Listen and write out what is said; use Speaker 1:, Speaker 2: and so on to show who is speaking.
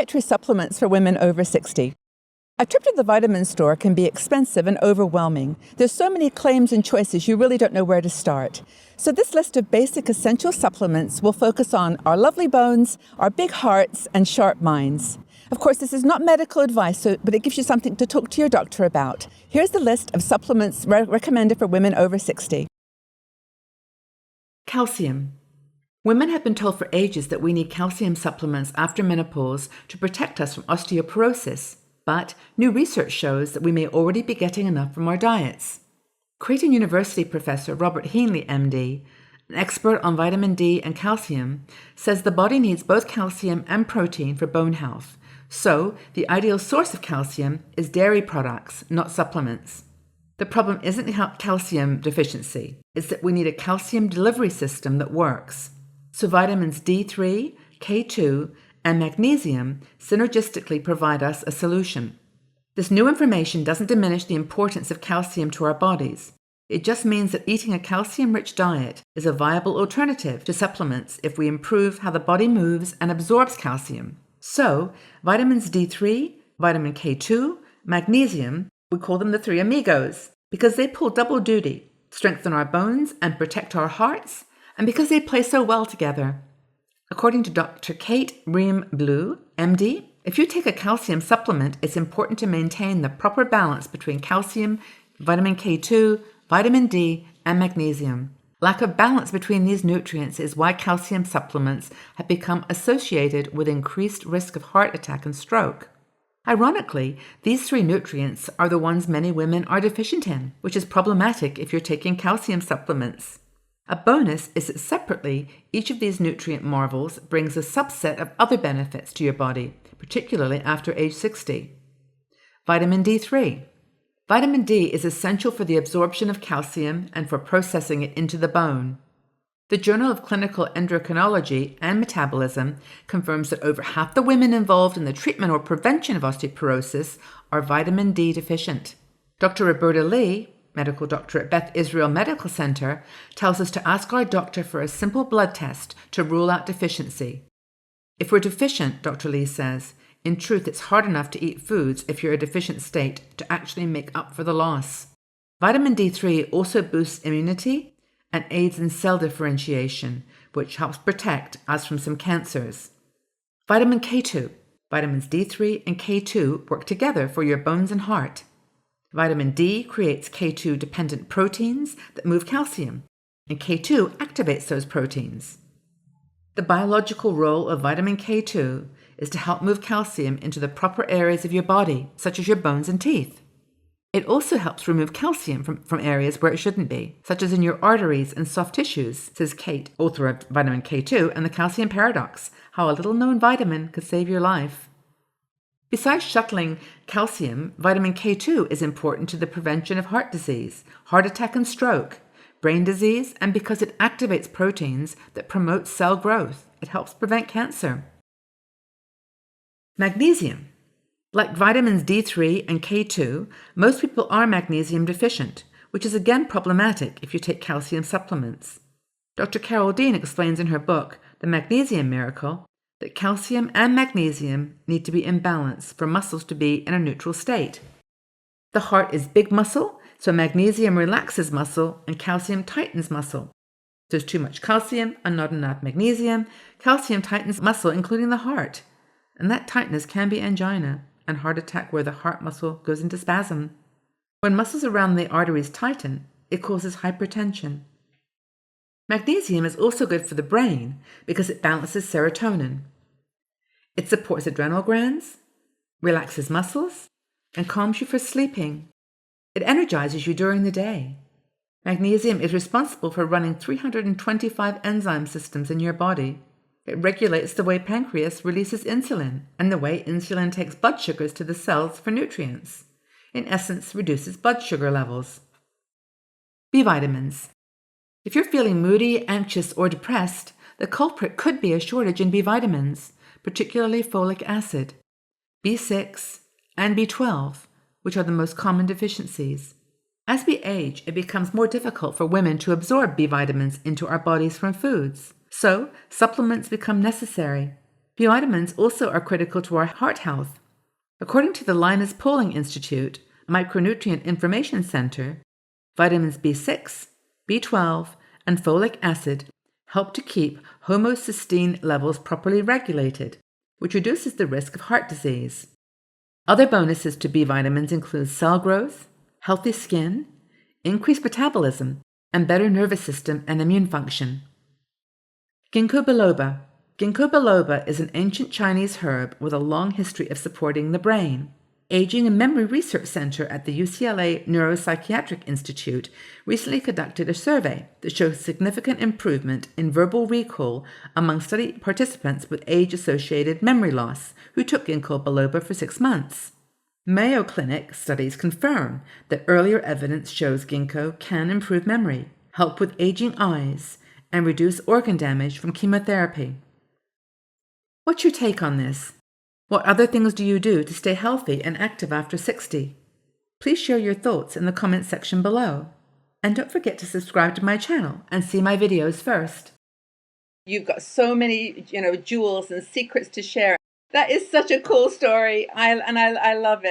Speaker 1: dietary supplements for women over 60. A trip to the vitamin store can be expensive and overwhelming. There's so many claims and choices you really don't know where to start. So this list of basic essential supplements will focus on our lovely bones, our big hearts, and sharp minds. Of course, this is not medical advice, but it gives you something to talk to your doctor about. Here's the list of supplements recommended for women over 60. Calcium. Women have been told for ages that we need calcium supplements after menopause to protect us from osteoporosis. But new research shows that we may already be getting enough from our diets. Creighton University professor Robert Heenley, MD, an expert on vitamin D and calcium, says the body needs both calcium and protein for bone health. So, the ideal source of calcium is dairy products, not supplements. The problem isn't calcium deficiency, it's that we need a calcium delivery system that works. So vitamins D3, K2, and magnesium synergistically provide us a solution. This new information doesn't diminish the importance of calcium to our bodies. It just means that eating a calcium-rich diet is a viable alternative to supplements if we improve how the body moves and absorbs calcium. So, vitamins D3, vitamin K2, magnesium, we call them the three amigos, because they pull double duty, strengthen our bones and protect our hearts, and because they play so well together. According to Dr. Kate Ream-Blue, MD, if you take a calcium supplement, it's important to maintain the proper balance between calcium, vitamin K2, vitamin D, and magnesium. Lack of balance between these nutrients is why calcium supplements have become associated with increased risk of heart attack and stroke. Ironically, these three nutrients are the ones many women are deficient in, which is problematic if you're taking calcium supplements. A bonus is that separately, each of these nutrient marvels brings a subset of other benefits to your body, particularly after age 60. Vitamin D3. Vitamin D is essential for the absorption of calcium and for processing it into the bone. The Journal of Clinical Endocrinology and Metabolism confirms that over half the women involved in the treatment or prevention of osteoporosis are vitamin D deficient. Dr. Roberta Lee, medical doctor at Beth Israel Medical Center, tells us to ask our doctor for a simple blood test to rule out deficiency. If we're deficient, Dr. Lee says, in truth it's hard enough to eat foods if you're in a deficient state to actually make up for the loss. Vitamin D3 also boosts immunity and aids in cell differentiation, which helps protect us from some cancers. Vitamin K2. Vitamins D3 and K2 work together for your bones and heart. Vitamin D creates K2-dependent proteins that move calcium, and K2 activates those proteins. The biological role of vitamin K2 is to help move calcium into the proper areas of your body, such as your bones and teeth. It also helps remove calcium from areas where it shouldn't be, such as in your arteries and soft tissues, says Kate, author of Vitamin K2 and the Calcium Paradox, How a Little-Known Vitamin Could Save Your Life. Besides shuttling calcium, vitamin K2 is important to the prevention of heart disease, heart attack and stroke, brain disease, and because it activates proteins that promote cell growth. It helps prevent cancer. Magnesium. Like vitamins D3 and K2, most people are magnesium deficient, which is again problematic if you take calcium supplements. Dr. Carol Dean explains in her book, The Magnesium Miracle, that calcium and magnesium need to be in balance for muscles to be in a neutral state. The heart is big muscle, so magnesium relaxes muscle and calcium tightens muscle. If there's too much calcium and not enough magnesium, calcium tightens muscle, including the heart. And that tightness can be angina and heart attack where the heart muscle goes into spasm. When muscles around the arteries tighten, it causes hypertension. Magnesium is also good for the brain because it balances serotonin. It supports adrenal glands, relaxes muscles, and calms you for sleeping. It energizes you during the day. Magnesium is responsible for running 325 enzyme systems in your body. It regulates the way pancreas releases insulin and the way insulin takes blood sugars to the cells for nutrients. In essence, reduces blood sugar levels. B vitamins. If you're feeling moody, anxious, or depressed, the culprit could be a shortage in B vitamins, particularly folic acid, B6, and B12, which are the most common deficiencies. As we age, it becomes more difficult for women to absorb B vitamins into our bodies from foods, so supplements become necessary. B vitamins also are critical to our heart health. According to the Linus Pauling Institute Micronutrient Information Center, vitamins B6, B12, and folic acid help to keep homocysteine levels properly regulated, which reduces the risk of heart disease. Other bonuses to B vitamins include cell growth, healthy skin, increased metabolism, and better nervous system and immune function. Ginko Biloba. Ginkgo biloba is an ancient Chinese herb with a long history of supporting the brain. Aging and Memory Research Center at the UCLA Neuropsychiatric Institute recently conducted a survey that shows significant improvement in verbal recall among study participants with age-associated memory loss who took Ginkgo biloba for 6 months. Mayo Clinic studies confirm that earlier evidence shows ginkgo can improve memory, help with aging eyes, and reduce organ damage from chemotherapy. What's your take on this? What other things do you do to stay healthy and active after 60? Please share your thoughts in the comments section below. And don't forget to subscribe to my channel and see my videos first. You've got so many, jewels and secrets to share. That is such a cool story. I love it.